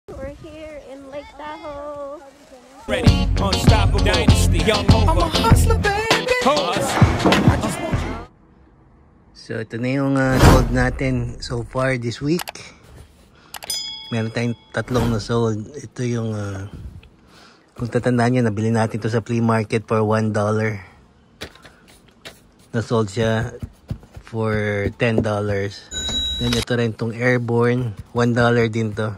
We're here in Lake Tahoe. Ready, unstoppable dynasty, young Hova. I'm a hustler, baby. So ito na yung sold natin so far this week. Meron tayong tatlong na sold. Ito yung kung tatandaan nyo, nabili natin to sa flea market for $1. Na-sold siya for $10. Then ito rin tong airborne, $1 din to.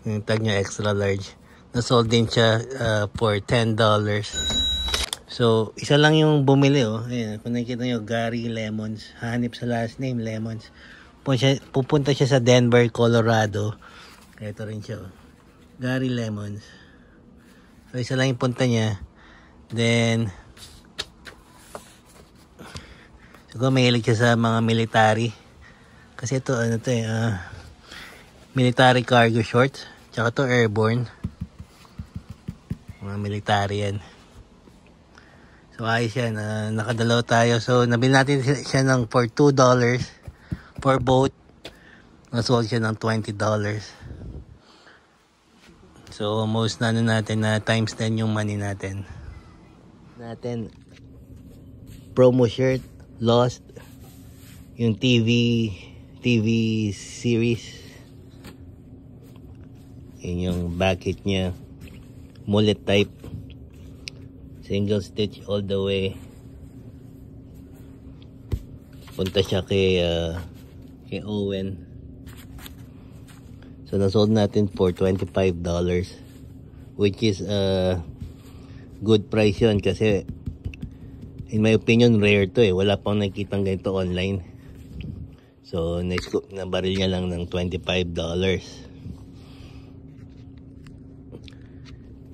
Yung tag niya extra large. Na-sold din siya for $10. So, isa lang yung bumili, oh. Ayan, kung nakikita nyo, Gary Lemons. Hanip sa last name, Lemons. Pupunta siya sa Denver, Colorado. Kaya ito rin siya, oh. Gary Lemons. So, isa lang yung punta niya. Then, siguro mahilig siya sa mga military. Kasi ito, ano to military cargo shorts. Tsaka to airborne. Mga military yan. So ayos yan, nakadalaw tayo. So nabili natin siya ng for $2 for both. Nasold siya ng $20. So almost na natin na times 10 yung money natin. Promo shirt, Lost. Yung TV series. Yun yung bucket niya. Mullet type. Single stitch all the way. Punta siya kay Owen. So nasold natin for $25, which is good price yun kasi in my opinion rare to wala pang nakikitang ganito online. So next na baril niya lang ng $25.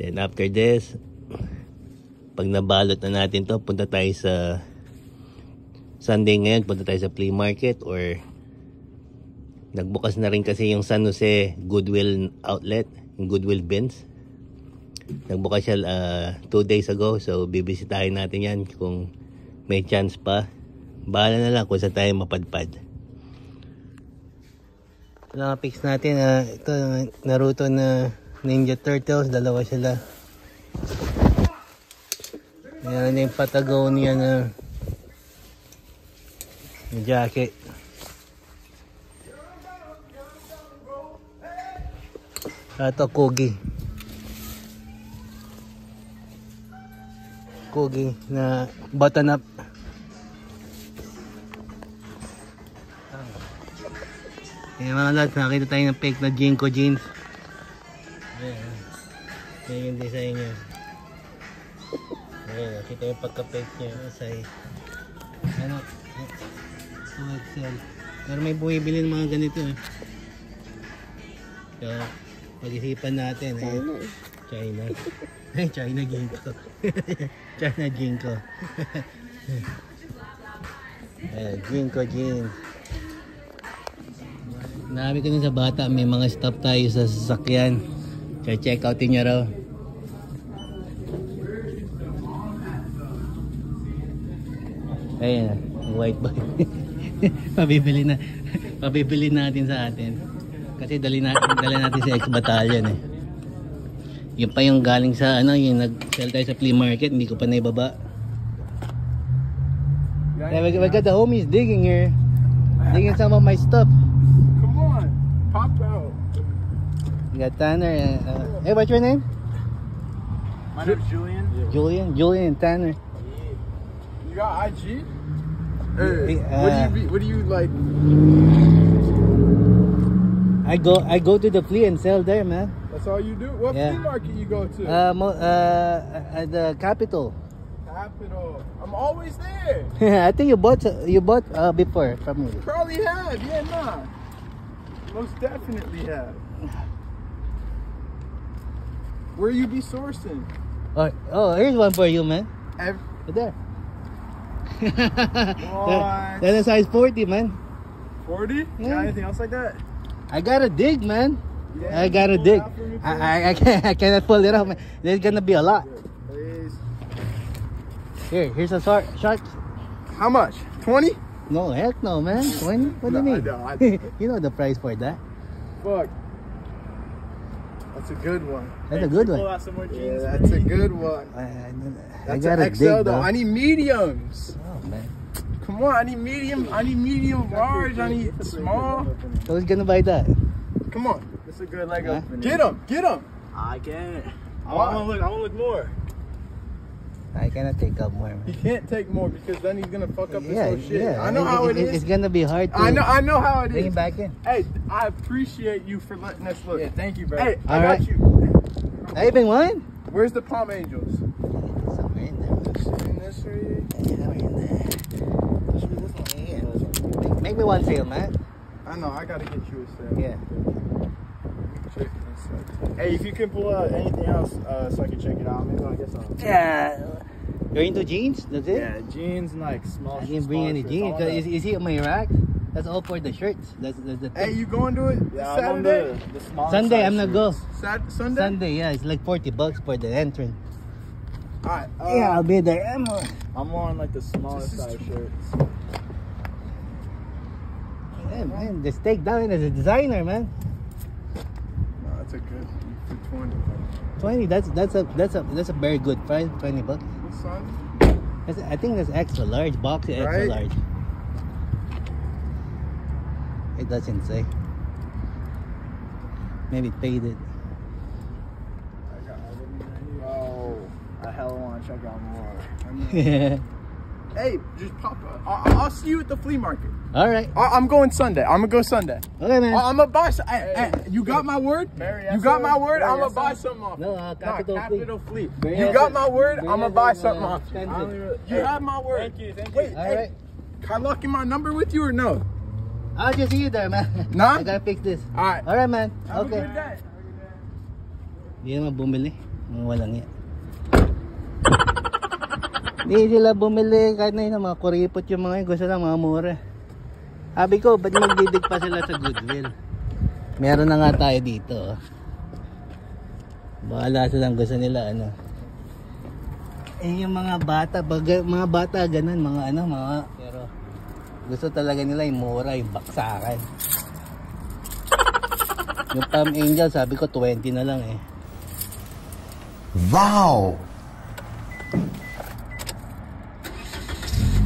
Then after this, pag nabalot na natin to, punta tayo sa Sunday ngayon, punta tayo sa flea market or nagbukas na rin kasi yung San Jose Goodwill outlet, yung Goodwill bins. Nagbukas siya 2 days ago, so bibisitahin natin yan kung may chance pa. Bahala na lang kung saan tayo mapadpad. Ito lang fix natin, ito Naruto na Ninja Turtles, dalawa sila. Yan yung Patagonia na jacket. Ito Kogi na button up. Ayan mga lads, nakita tayo ng fake na Jinko jeans. Ayan yung design niya. Ayan, nakita yung pagka-fake niya. Say, ano, 2XL. Pero may bumibili ng mga ganito So, pag-isipan natin. China. China Jinko. China Jinko. Ayan, Jinko jeans. Nabi ko din sa bata, may mga stop tayo sa sasakyan. Kaya check outin nyo raw. Ayan, white boy. Pabibili natin sa atin. Kasi dala natin sa ex-battalion Yun pa yung galing sa yung nag-sell tayo sa flea market, hindi ko pa naibaba. We got the homies digging here. Digging some of my stuff. Come on, pop out. We got Tanner. Hey, what's your name? My name's Julian. Julian and Tanner. You got IG? Hey, Hey, what do you like? I go to the flea and sell there, man. That's all you do? What flea market you go to? At the Capitol. Capital. I'm always there. I think you bought before from me. Probably have. Yeah, nah. Most definitely have. Where you be sourcing? Oh, here's one for you, man. Right there. What? That's a size 40, man. 40? Yeah. Got anything else like that? I gotta dig, man. Yeah, I gotta pull it dig. out for me, I cannot pull it out, man. There's gonna be a lot. Please. Here's a shark. How much? 20? No, heck no, man. 20? What do you mean? I know. You know the price for that. Fuck. That's a good one. That's a good Pull one. out some more Yeah, jeans. that's a good one. I That's gotta an XL dig, though. though. I need mediums. Oh, man. Come on, I need medium. I need medium large. I need small. So who's gonna buy that? Come on, That's a good leg Huh? opener. get him, get him. I can't. I Why? want to look more. I cannot take up more, He man. can't take more because then he's gonna fuck up his Yeah, whole shit. yeah. I know how it It's is. gonna be hard to I know how it bring is. it back in. Hey, I appreciate you for letting us look. Yeah, thank you, bro. Hey, I All got right. you. I even won? Where's the Palm Angels? Somewhere in there. In this area? Somewhere in there. Yeah. Make me one sale, man. I know. I gotta get you a sale. Yeah. Check this out. Hey, if you can pull out anything else so I can check it out, maybe I guess I'll. Yeah. You're into jeans? That's it? Yeah, jeans and like small. I didn't bring small any shirts. jeans. I wanna- Is he on my rack? That's all for the shirts. That's the thing. Hey, you going to it Yeah, I'm on Saturday? the small. Sunday, size I'm not go. shirts. Sunday? Sunday, yeah, it's like $40 for the entrance. All right. Yeah, I'll be there. I'm more on like the smaller This is size shirts. Yeah, man, just take down as a designer, man. No, that's a good for 20. 20. That's a very good price. $20. What size? I think that's extra large. Box is extra Right. large. It doesn't say. Maybe faded. Oh, I hella want to check out more. Hey, just pop up. I'll see you at the flea market. All right. I'm going Sunday. I'm gonna go Sunday. Okay, man. I'm gonna buy some. Hey, you got my word? Mary, You got my word? Mary, I'm gonna yes, buy sir. something off. No, Capital Fleet. You got my word? I'm gonna buy something off. Spend I don't it. even- You Hey, have my word. Thank you. Wait, All hey, right. can I lock in my number with you or no? I'll just see you there, man. Nah? I gotta fix this. All right. All right, man. Have Okay. a good day. Hindi naman bumili. Mga walang yan. Hindi sila bumili. Kahit na yun, mga kuripot yung mga yun. Gusto lang mga mura. Sabi ko, ba't magdidig pa sila sa Goodwill? Meron na nga tayo dito. Oh. Bahala silang gusto nila, ano. Eh, yung mga bata, mga bata, ganun, mga ano, mga, pero gusto talaga nila yung mura, yung baksakan. Yung Palm Angel, sabi ko 20 na lang eh. Wow!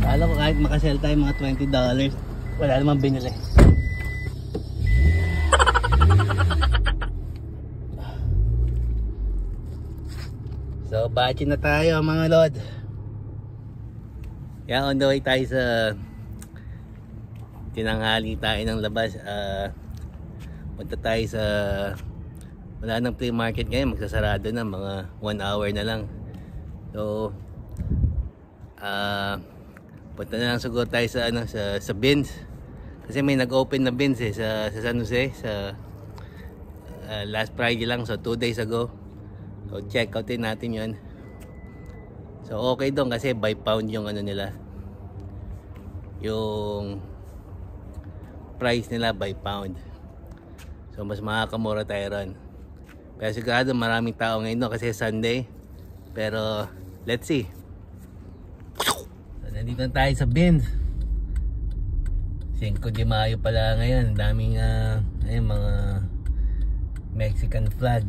Kala ko kahit makasell tayo mga $20, wala namang binili. So, bachi na tayo mga lord. Yan, on the way tayo sa tinanghali tayo ng labas. Punta tayo sa wala nang flea market ngayon, magsasarado na, mga 1 hour na lang. So punta na lang siguro tayo sa ano, sa Benz, kasi may nag-open na Benz sa San Jose sa last Friday lang, so 2 days ago. So check out din natin yun. So okay doon kasi by pound yung ano nila, yung price nila by pound. So mas makakamura tayo ron. Pero sigurado maraming tao ngayon doon kasi Sunday. Pero let's see. So nandito na tayo sa Benz. 5 de Mayo pala ngayon. Daming ayun, mga Mexican flag.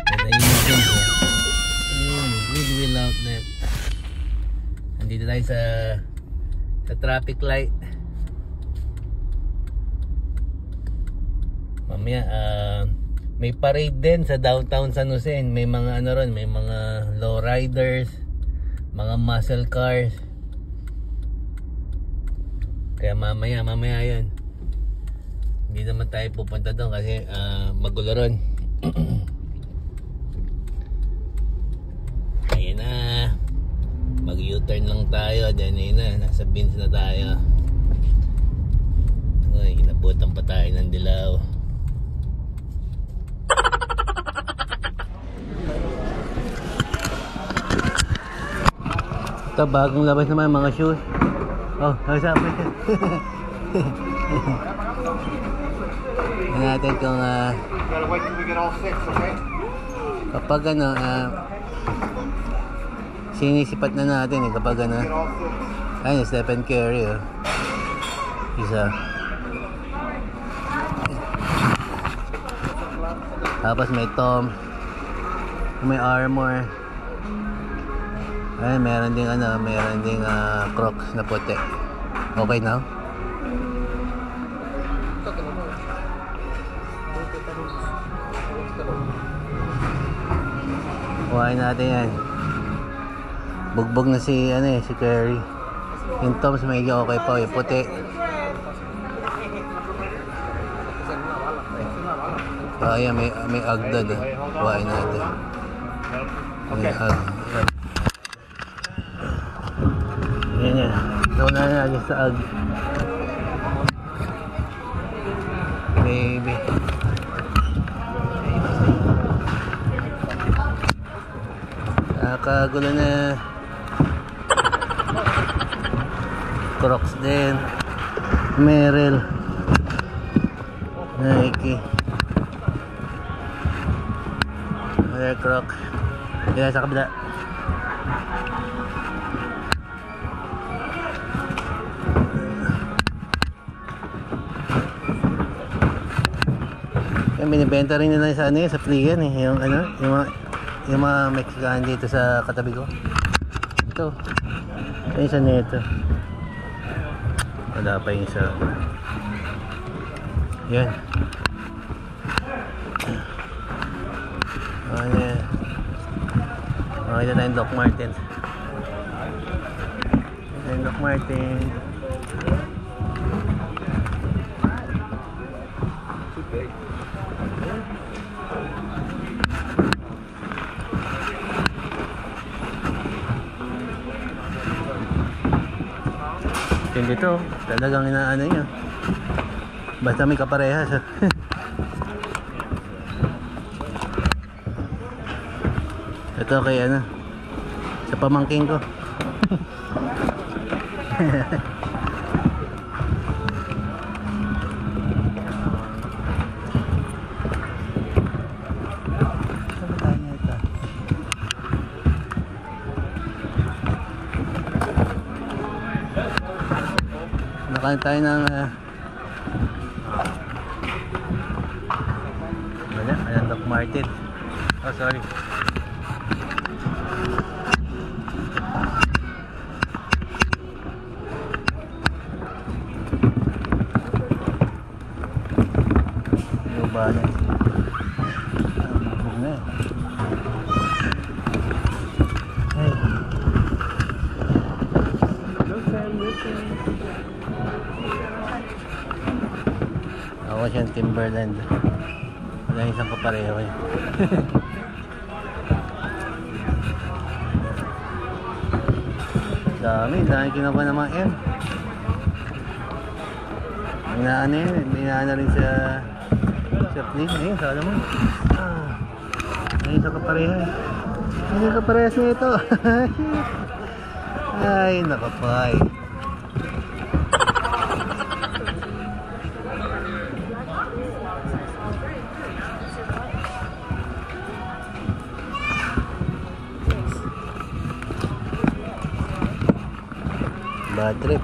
Ayun yung Benz. Ayun, Goodwill outlet. Nandito tayo sa traffic light. Mamaya may parade din sa downtown San Jose. May mga ano ron, may mga lowriders, mga muscle cars. Kaya mamaya yun. Hindi naman tayo pupunta doon kasi magulo ron. Ayun na, mag U-turn lang tayo. Then ayun na, nasa Benz na tayo. Uy, inabutan pa tayo ng dilaw. Ito, bagong labas naman mga shoes. Oh, nagsabi. Tignan natin kung Gotta wait till we get all 6, okay? kapag ano, sinisipat na natin eh, kapag ano. Get all 6. Ayun, Stephen Curry oh. Isa. Tapos may Tom, may Armor. Ay, meron ding Crocs na puti. Okay now? Kuhain natin yan. Bugbog na si Curry. Yung Toms medyo okay pa, yung puti. Ayan, may agdad. Kuhain natin. May agdad. Yan yan. Ito na natin sa ag. Baby. Nakagulo na. Crocs din. Merrell. Nike. Merrell Crocs. Yan sa kabila. Yan, binibenta rin nila sa sa Pligan yung mga Mexican dito sa katabi ko. Ito. Yung isa nito. Wala pa yung isa. Yan. Yan. Ito na yung Doc Martens. Ito yung Doc Martens. Hindi to, talagang inaano niya. Basta may kaparehas. Ito kay sa pamangking ko. Nakain tayo ng ayan, Doc Marten. Oh, sorry. Yung balance. Bubog na eh. Hey. Ako siyang Timberland. Wala isang kapareho eh. Dami kinuha ng mga M. Inaano rin sa Flynn. Ayun, sala mo. Ayun sa kapareho. Ayun sa kaparehas nito. Ay, nakapay. Bad trip.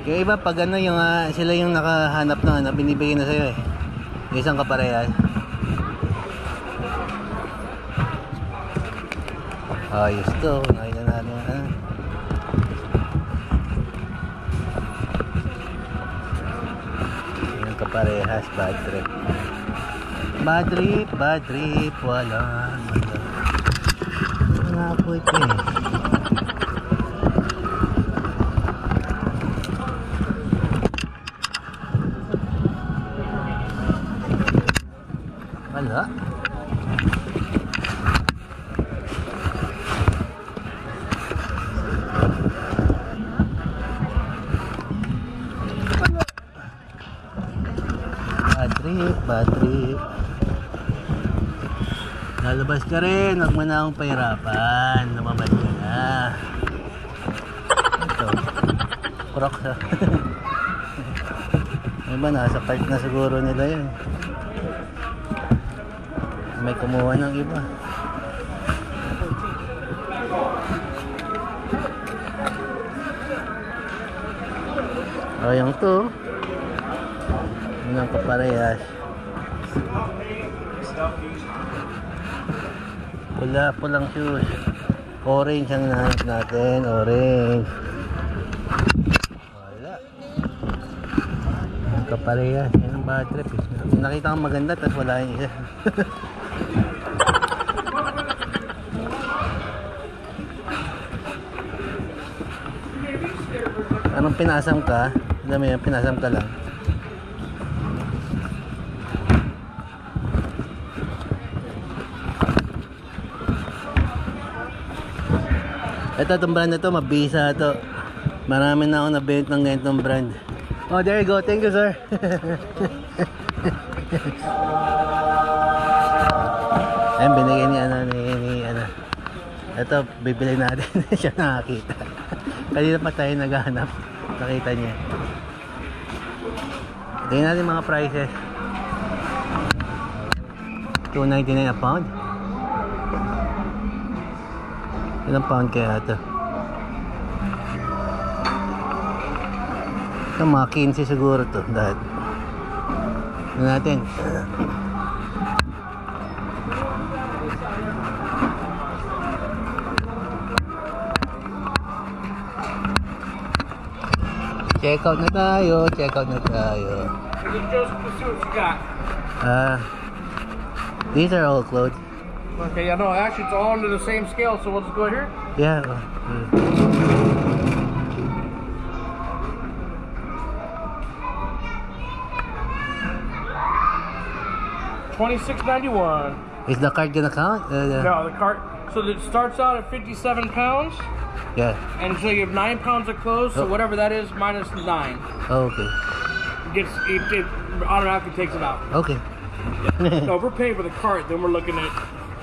Kaya iba pag yung sila yung nakahanap ng binibigay na sa'yo eh. Isang kaparehas. Ayos to. Nakita natin yung kaparehas. Bad trip. Bad trip. Wala. Napo ito eh. Wala. Bad trip. Lalabas ka rin, huwag mo na akong pahirapan. Lumabas ka na. Ito Crocs ha. Iba nasa cart na siguro nila yun. May kumuha ng iba. O yung to Unang kaparehas. Pulang shoes. Orange ang nahanap natin. Orange. Wala. Kaparehas. Yan ang bad trip. Nakita kang maganda tapos wala yung isa. Anong pinasam ka? Alam mo yan, pinasam ka lang. Ito, itong brand na to, mabisa to. Marami na ako nabent ng ganitong brand. Oh, there you go. Thank you, sir. Ayan, binigay ni ano. Ito, bibili natin. Siya nakakita. Kanina pa tayo naghahanap. Nakita niya. Tingnan natin mga prices. $2.99 a pound. Ilang pound kaya ito? Ito mga 15 siguro to. Dahil tingnan natin. Check out na tayo. These are all clothes. Okay, yeah, no, actually it's all under the same scale, so we'll just go here. Yeah. $26.91. Is the cart gonna count? No, the cart. So it starts out at 57 pounds. Yeah. And so you have 9 pounds of clothes. So whatever that is minus 9. Oh, okay. It automatically takes it out. Okay. So if we're paying for the cart, then we're looking at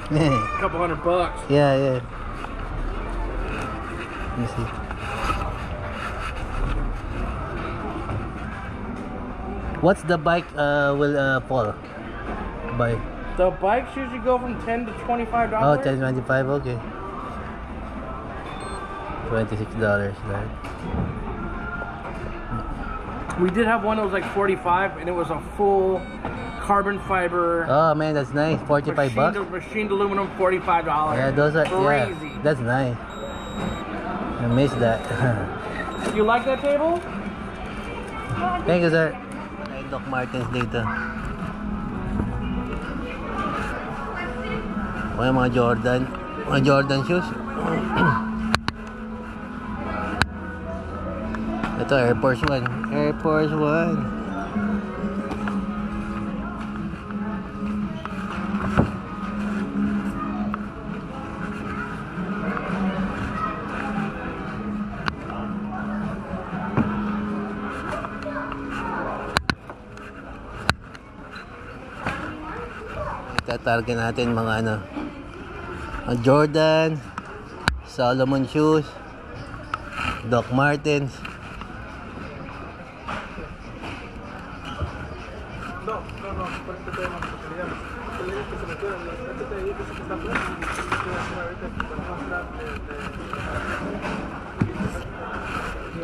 a couple $100. Yeah. Let me see. What's the bike will fall by? The bikes usually go from $10 to $25. Oh, $10.25. Okay. $26, right? We did have one that was like 45, and it was a full carbon fiber. Oh man, that's nice. 45 bucks. Machined aluminum, $45. Yeah, those are crazy. Yeah, that's nice. I miss that. You like that table? Thank you, sir. Ay, Doc Martens dito. O yung mga Jordan shoes. Ito, Air Force One. Tatarget natin mga Jordan, Salomon shoes, Doc Martens.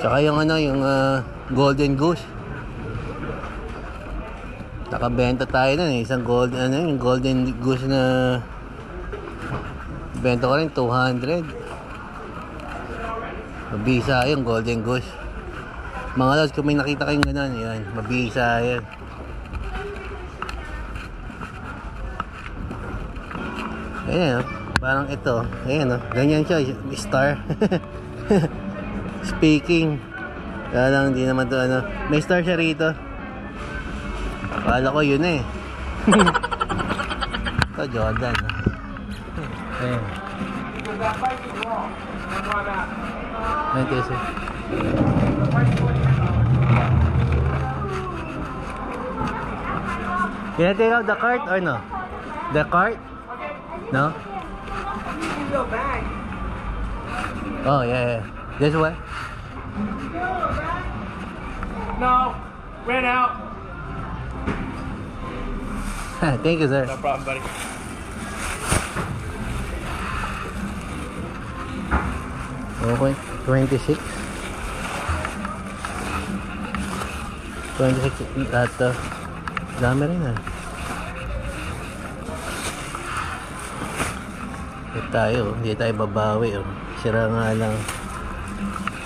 Tsaka yung Golden Goose. Nakabenta tayo nun isang yung Golden Goose na benta ko rin 200. Mabisa yung Golden Goose. Mga lods, kung may nakita kayong ganun, yan, mabisa yan. Ayan, parang ito. Ayan, ganyan siya, star. Speaking. Kaya lang, hindi naman to may star siya rito. Akala ko yun eh. Ito, Jordan. Ayan. Ayan, kasi. Can I take out the cart or no? The cart? No? Oh, yeah. This way? No, ran out. Thank you, sir. No problem, buddy. Okay, 26. 26 lahat to. Dami rin ah. Hindi tayo babawi oh. Sira nga lang.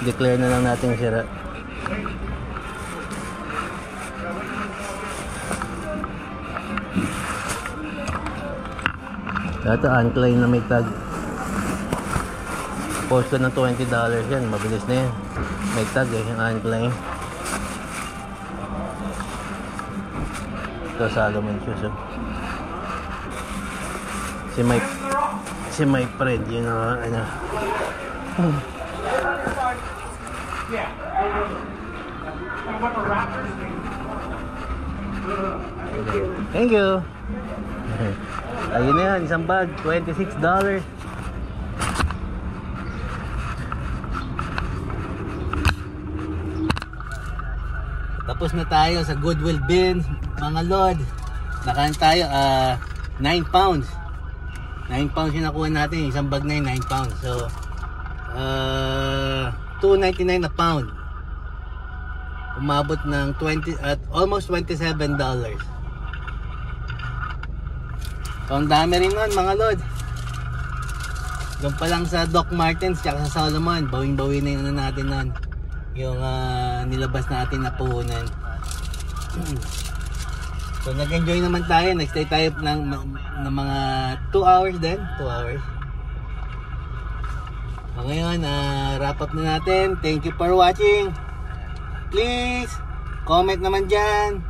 Declare na lang natin sira. Ito uncline na may tag. Post ko ng $20 yan. Mabilis na yan. May tag eh, yung uncline. Ito Salomon shoes oh. Si my friend, you know, ano. Thank you. Ayun na yan, isang bag, $26. Tapos na tayo sa Goodwill Bins, mga lord. Nakain tayo 9 pounds. 9 pounds yung nakuha natin, isang bag na yun, 9 pounds. So, $2.99 a pound. Umabot ng almost $27. So, ang dami rin nun, mga lord. Doon pa lang sa Doc Martens tsaka sa Salomon, bawing-bawi na yung ano natin nun. Yung nilabas natin na puhunan. So nag-enjoy naman tayo. Nag-stay tayo ng mga 2 hours din. 2 hours. So ngayon, wrap up na natin. Thank you for watching. Please, comment naman dyan.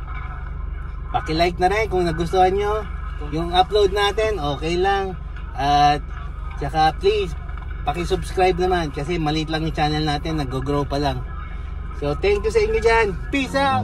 Paki-like na rin kung nagustuhan nyo. Yung upload natin, okay lang. At tsaka please, paki-subscribe naman. Kasi maliit lang yung channel natin. Nag-grow pa lang. So thank you sa inyo dyan. Peace out!